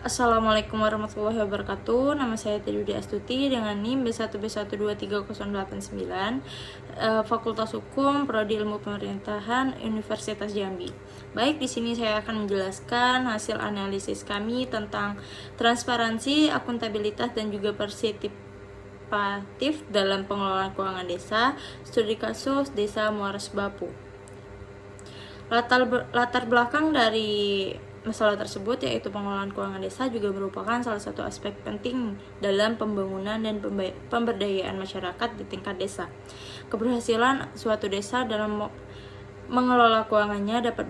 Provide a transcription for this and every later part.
Assalamualaikum warahmatullahi wabarakatuh. Nama saya Tidudi Astuti dengan NIM B1B1230089, Fakultas Hukum, Prodi Ilmu Pemerintahan, Universitas Jambi. Baik, di sini saya akan menjelaskan hasil analisis kami tentang transparansi, akuntabilitas, dan juga partisipatif dalam pengelolaan keuangan desa, studi kasus Desa Muara Sebapu. Latar belakang dari masalah tersebut yaitu pengelolaan keuangan desa juga merupakan salah satu aspek penting dalam pembangunan dan pemberdayaan masyarakat di tingkat desa. Keberhasilan suatu desa dalam mengelola keuangannya dapat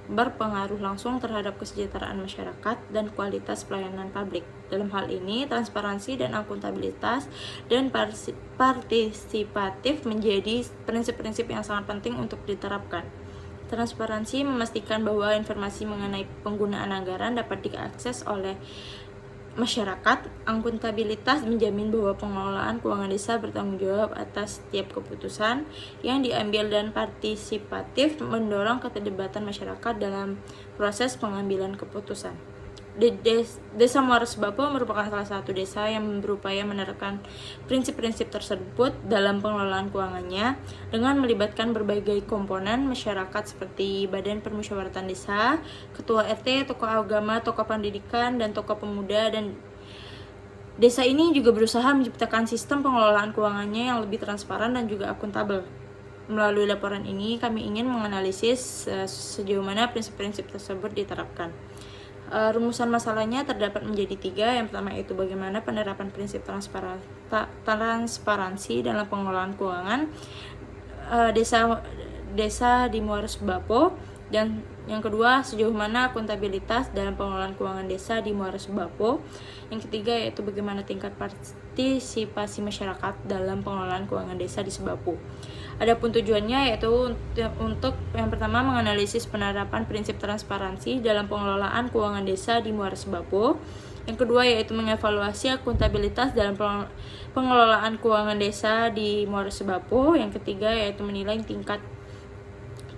berpengaruh langsung terhadap kesejahteraan masyarakat dan kualitas pelayanan publik. Dalam hal ini, transparansi dan akuntabilitas dan partisipatif menjadi prinsip-prinsip yang sangat penting untuk diterapkan. Transparansi memastikan bahwa informasi mengenai penggunaan anggaran dapat diakses oleh masyarakat. Akuntabilitas menjamin bahwa pengelolaan keuangan desa bertanggung jawab atas setiap keputusan yang diambil, dan partisipatif mendorong keterlibatan masyarakat dalam proses pengambilan keputusan. Desa Muara Sebapu merupakan salah satu desa yang berupaya menerapkan prinsip-prinsip tersebut dalam pengelolaan keuangannya dengan melibatkan berbagai komponen masyarakat seperti Badan Permusyawaratan Desa, Ketua RT, tokoh agama, tokoh pendidikan, dan tokoh pemuda. Dan desa ini juga berusaha menciptakan sistem pengelolaan keuangannya yang lebih transparan dan juga akuntabel. Melalui laporan ini, kami ingin menganalisis sejauh mana prinsip-prinsip tersebut diterapkan. Rumusan masalahnya terdapat menjadi 3. Yang pertama yaitu bagaimana penerapan prinsip transparansi dalam pengelolaan keuangan desa di Muara Sebapu, dan yang kedua sejauh mana akuntabilitas dalam pengelolaan keuangan desa di Muara Sebapu. Yang ketiga yaitu bagaimana tingkat partisipasi masyarakat dalam pengelolaan keuangan desa di Sebapu. Adapun tujuannya yaitu untuk yang pertama menganalisis penerapan prinsip transparansi dalam pengelolaan keuangan desa di Muara Sebapu. Yang kedua yaitu mengevaluasi akuntabilitas dalam pengelolaan keuangan desa di Muara Sebapu. Yang ketiga yaitu menilai tingkat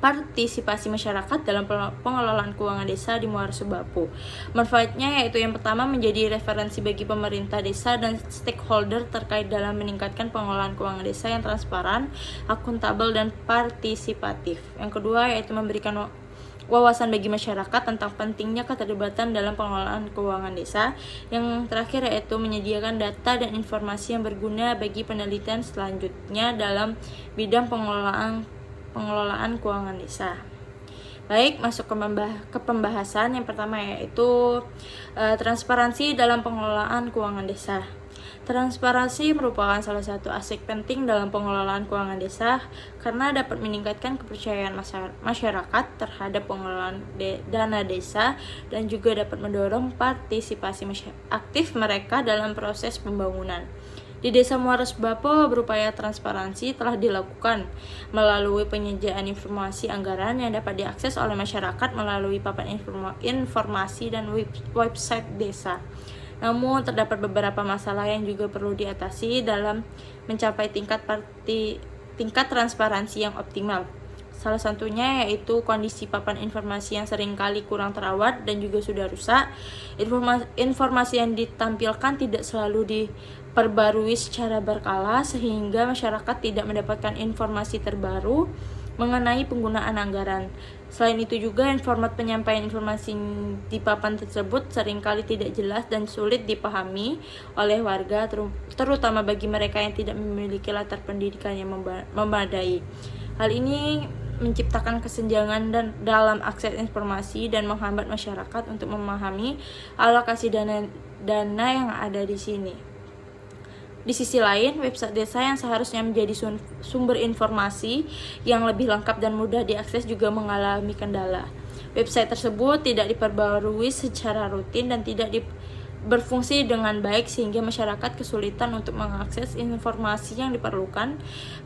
partisipasi masyarakat dalam pengelolaan keuangan desa di Muara Sebapu. Manfaatnya yaitu yang pertama menjadi referensi bagi pemerintah desa dan stakeholder terkait dalam meningkatkan pengelolaan keuangan desa yang transparan, akuntabel, dan partisipatif. Yang kedua yaitu memberikan wawasan bagi masyarakat tentang pentingnya keterlibatan dalam pengelolaan keuangan desa. Yang terakhir yaitu menyediakan data dan informasi yang berguna bagi penelitian selanjutnya dalam bidang pengelolaan keuangan desa. Baik, masuk ke pembahasan. Yang pertama yaitu transparansi dalam pengelolaan keuangan desa. Transparansi merupakan salah satu aspek penting dalam pengelolaan keuangan desa karena dapat meningkatkan kepercayaan masyarakat terhadap pengelolaan dana desa dan juga dapat mendorong partisipasi aktif mereka dalam proses pembangunan. Di Desa Muara Sebapu, berupaya transparansi telah dilakukan melalui penyediaan informasi anggaran yang dapat diakses oleh masyarakat melalui papan informasi dan website desa. Namun, terdapat beberapa masalah yang juga perlu diatasi dalam mencapai tingkat transparansi yang optimal. Salah satunya yaitu kondisi papan informasi yang seringkali kurang terawat dan juga sudah rusak. Informasi yang ditampilkan tidak selalu diperbarui secara berkala sehingga masyarakat tidak mendapatkan informasi terbaru mengenai penggunaan anggaran. Selain itu juga format penyampaian informasi di papan tersebut seringkali tidak jelas dan sulit dipahami oleh warga, terutama bagi mereka yang tidak memiliki latar pendidikan yang memadai. Hal ini menciptakan kesenjangan dalam akses informasi dan menghambat masyarakat untuk memahami alokasi dana yang ada di sini. Di sisi lain, website desa yang seharusnya menjadi sumber informasi yang lebih lengkap dan mudah diakses juga mengalami kendala. Website tersebut tidak diperbarui secara rutin dan tidak berfungsi dengan baik sehingga masyarakat kesulitan untuk mengakses informasi yang diperlukan.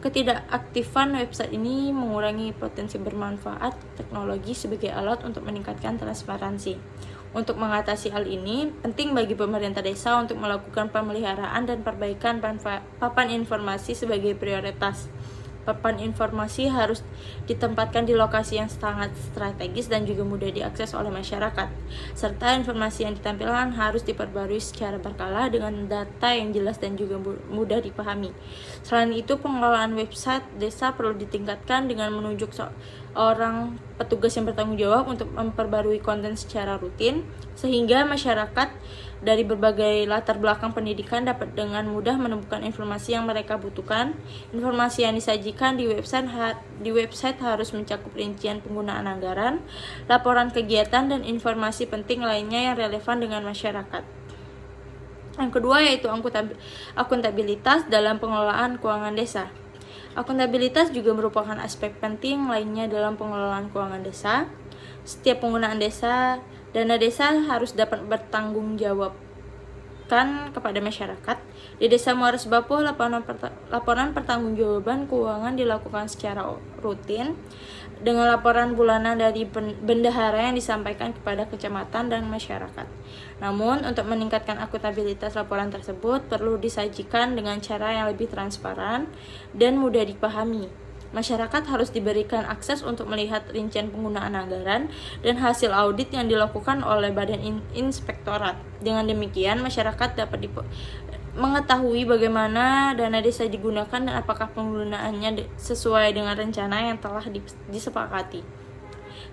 Ketidakaktifan website ini mengurangi potensi bermanfaat teknologi sebagai alat untuk meningkatkan transparansi. Untuk mengatasi hal ini, penting bagi pemerintah desa untuk melakukan pemeliharaan dan perbaikan papan informasi sebagai prioritas. papan informasi harus ditempatkan di lokasi yang sangat strategis dan juga mudah diakses oleh masyarakat, serta informasi yang ditampilkan harus diperbarui secara berkala dengan data yang jelas dan juga mudah dipahami. Selain itu, pengelolaan website desa perlu ditingkatkan dengan menunjuk seorang petugas yang bertanggung jawab untuk memperbarui konten secara rutin, sehingga masyarakat dari berbagai latar belakang pendidikan dapat dengan mudah menemukan informasi yang mereka butuhkan. Informasi yang disajikan di website harus mencakup rincian penggunaan anggaran, laporan kegiatan, dan informasi penting lainnya yang relevan dengan masyarakat. Yang kedua yaitu akuntabilitas dalam pengelolaan keuangan desa. Akuntabilitas juga merupakan aspek penting lainnya dalam pengelolaan keuangan desa. Setiap penggunaan dana desa harus dapat bertanggung jawabkan kepada masyarakat. Di Desa Muara Sebapo, laporan pertanggungjawaban keuangan dilakukan secara rutin dengan laporan bulanan dari bendahara yang disampaikan kepada kecamatan dan masyarakat. Namun, untuk meningkatkan akuntabilitas laporan tersebut perlu disajikan dengan cara yang lebih transparan dan mudah dipahami. Masyarakat harus diberikan akses untuk melihat rincian penggunaan anggaran dan hasil audit yang dilakukan oleh Badan Inspektorat. Dengan demikian, masyarakat dapat mengetahui bagaimana dana desa digunakan dan apakah penggunaannya sesuai dengan rencana yang telah disepakati.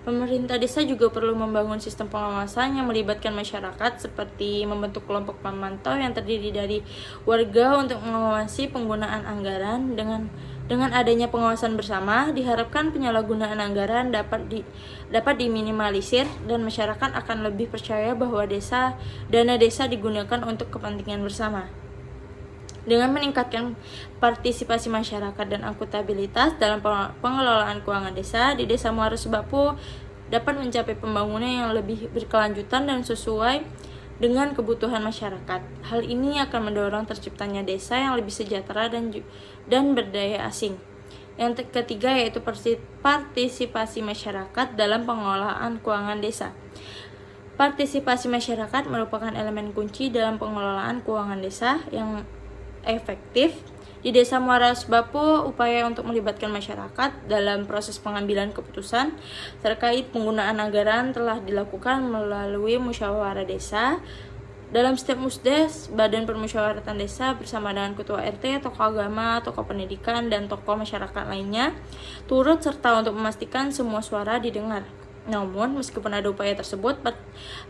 Pemerintah desa juga perlu membangun sistem pengawasan yang melibatkan masyarakat, seperti membentuk kelompok pemantau yang terdiri dari warga untuk mengawasi penggunaan anggaran. Dengan adanya pengawasan bersama, diharapkan penyalahgunaan anggaran dapat diminimalisir dan masyarakat akan lebih percaya bahwa dana desa digunakan untuk kepentingan bersama. Dengan meningkatkan partisipasi masyarakat dan akuntabilitas dalam pengelolaan keuangan desa, di Desa Muara Sebapo dapat mencapai pembangunan yang lebih berkelanjutan dan sesuai dengan kebutuhan masyarakat. Hal ini akan mendorong terciptanya desa yang lebih sejahtera dan berdaya asing. Yang ketiga yaitu partisipasi masyarakat dalam pengelolaan keuangan desa. Partisipasi masyarakat merupakan elemen kunci dalam pengelolaan keuangan desa yang efektif. Di Desa Muara Sebapo, upaya untuk melibatkan masyarakat dalam proses pengambilan keputusan terkait penggunaan anggaran telah dilakukan melalui musyawarah desa. Dalam setiap musdes, Badan Permusyawaratan Desa bersama dengan ketua RT, tokoh agama, tokoh pendidikan, dan tokoh masyarakat lainnya turut serta untuk memastikan semua suara didengar. Namun, meskipun ada upaya tersebut,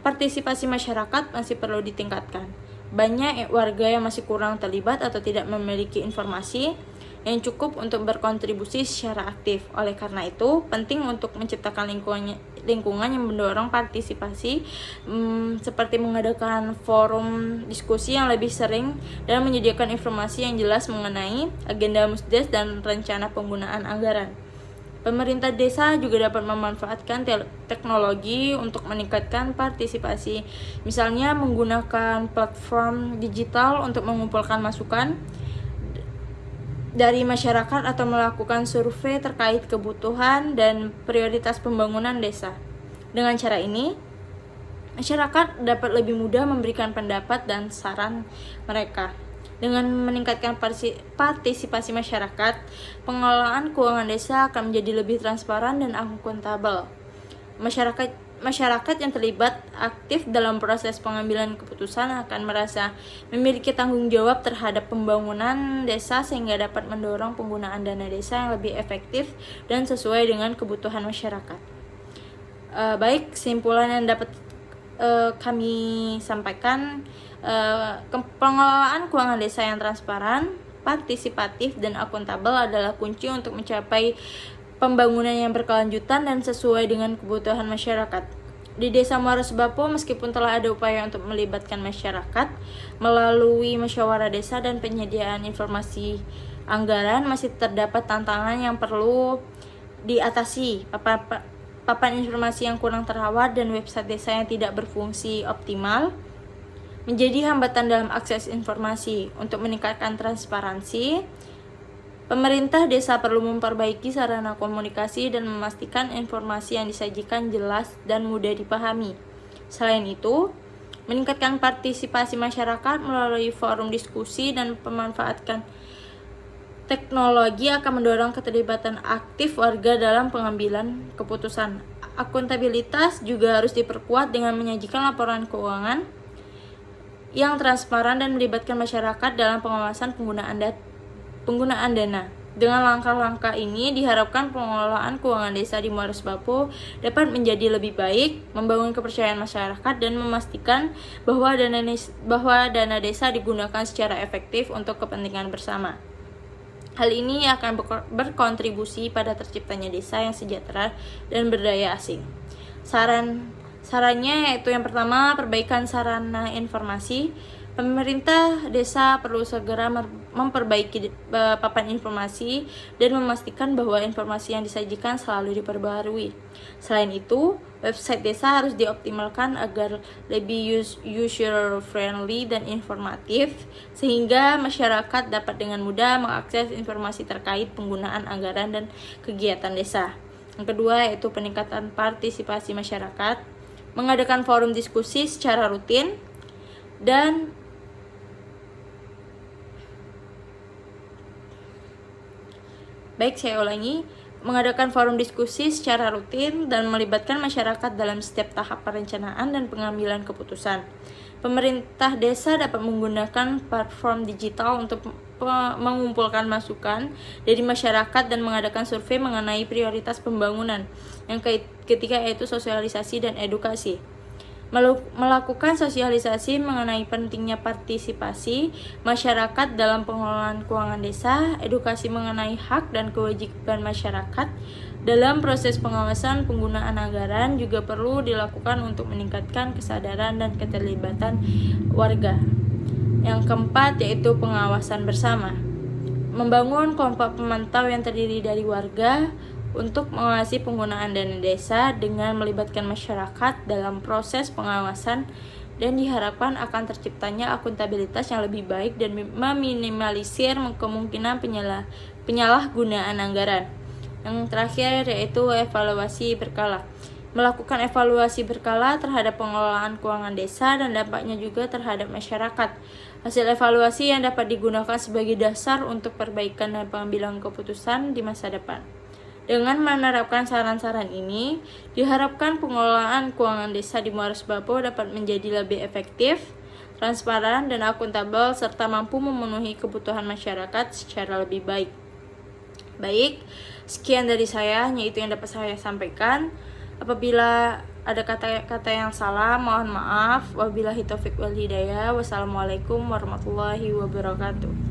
partisipasi masyarakat masih perlu ditingkatkan. Banyak warga yang masih kurang terlibat atau tidak memiliki informasi yang cukup untuk berkontribusi secara aktif. Oleh karena itu, penting untuk menciptakan lingkungan yang mendorong partisipasi, seperti mengadakan forum diskusi yang lebih sering dan menyediakan informasi yang jelas mengenai agenda musdes dan rencana penggunaan anggaran. Pemerintah desa juga dapat memanfaatkan teknologi untuk meningkatkan partisipasi, misalnya menggunakan platform digital untuk mengumpulkan masukan dari masyarakat atau melakukan survei terkait kebutuhan dan prioritas pembangunan desa. Dengan cara ini, masyarakat dapat lebih mudah memberikan pendapat dan saran mereka. Dengan meningkatkan partisipasi masyarakat, pengelolaan keuangan desa akan menjadi lebih transparan dan akuntabel. Masyarakat yang terlibat aktif dalam proses pengambilan keputusan akan merasa memiliki tanggung jawab terhadap pembangunan desa, sehingga dapat mendorong penggunaan dana desa yang lebih efektif dan sesuai dengan kebutuhan masyarakat. Baik, kesimpulan yang dapat kami sampaikan, pengelolaan keuangan desa yang transparan, partisipatif, dan akuntabel adalah kunci untuk mencapai pembangunan yang berkelanjutan dan sesuai dengan kebutuhan masyarakat. Di Desa Muara Sebapo, meskipun telah ada upaya untuk melibatkan masyarakat melalui musyawarah desa dan penyediaan informasi anggaran, masih terdapat tantangan yang perlu diatasi. Papan informasi yang kurang terawat dan website desa yang tidak berfungsi optimal menjadi hambatan dalam akses informasi. Untuk meningkatkan transparansi, pemerintah desa perlu memperbaiki sarana komunikasi dan memastikan informasi yang disajikan jelas dan mudah dipahami. Selain itu, meningkatkan partisipasi masyarakat melalui forum diskusi dan Teknologi akan mendorong keterlibatan aktif warga dalam pengambilan keputusan. Akuntabilitas juga harus diperkuat dengan menyajikan laporan keuangan yang transparan dan melibatkan masyarakat dalam pengawasan penggunaan dana. Dengan langkah-langkah ini diharapkan pengelolaan keuangan desa di Muara Sebapo dapat menjadi lebih baik, membangun kepercayaan masyarakat dan memastikan bahwa dana desa digunakan secara efektif untuk kepentingan bersama. Hal ini akan berkontribusi pada terciptanya desa yang sejahtera dan berdaya asing. Sarannya yaitu yang pertama, perbaikan sarana informasi. Pemerintah desa perlu segera memperbaiki papan informasi dan memastikan bahwa informasi yang disajikan selalu diperbaharui. Selain itu, website desa harus dioptimalkan agar lebih user friendly dan informatif sehingga masyarakat dapat dengan mudah mengakses informasi terkait penggunaan anggaran dan kegiatan desa. Yang kedua yaitu peningkatan partisipasi masyarakat, mengadakan forum diskusi secara rutin dan mengadakan forum diskusi secara rutin dan melibatkan masyarakat dalam setiap tahap perencanaan dan pengambilan keputusan. Pemerintah desa dapat menggunakan platform digital untuk mengumpulkan masukan dari masyarakat dan mengadakan survei mengenai prioritas pembangunan. Yang ketiga yaitu sosialisasi dan edukasi. Melakukan sosialisasi mengenai pentingnya partisipasi masyarakat dalam pengelolaan keuangan desa, edukasi mengenai hak dan kewajiban masyarakat dalam proses pengawasan penggunaan anggaran juga perlu dilakukan untuk meningkatkan kesadaran dan keterlibatan warga. Yang keempat yaitu pengawasan bersama. Membangun kelompok pemantau yang terdiri dari warga untuk mengawasi penggunaan dana desa dengan melibatkan masyarakat dalam proses pengawasan dan diharapkan akan terciptanya akuntabilitas yang lebih baik dan meminimalisir kemungkinan penyalahgunaan anggaran. Yang terakhir yaitu evaluasi berkala. Melakukan evaluasi berkala terhadap pengelolaan keuangan desa dan dampaknya juga terhadap masyarakat. Hasil evaluasi yang dapat digunakan sebagai dasar untuk perbaikan dan pengambilan keputusan di masa depan. Dengan menerapkan saran-saran ini, diharapkan pengelolaan keuangan desa di Muara Sebapo dapat menjadi lebih efektif, transparan, dan akuntabel, serta mampu memenuhi kebutuhan masyarakat secara lebih baik. Baik, sekian dari saya, hanya itu yang dapat saya sampaikan. Apabila ada kata-kata yang salah, mohon maaf. Wabillahi taufiq wal hidayah. Wassalamualaikum warahmatullahi wabarakatuh.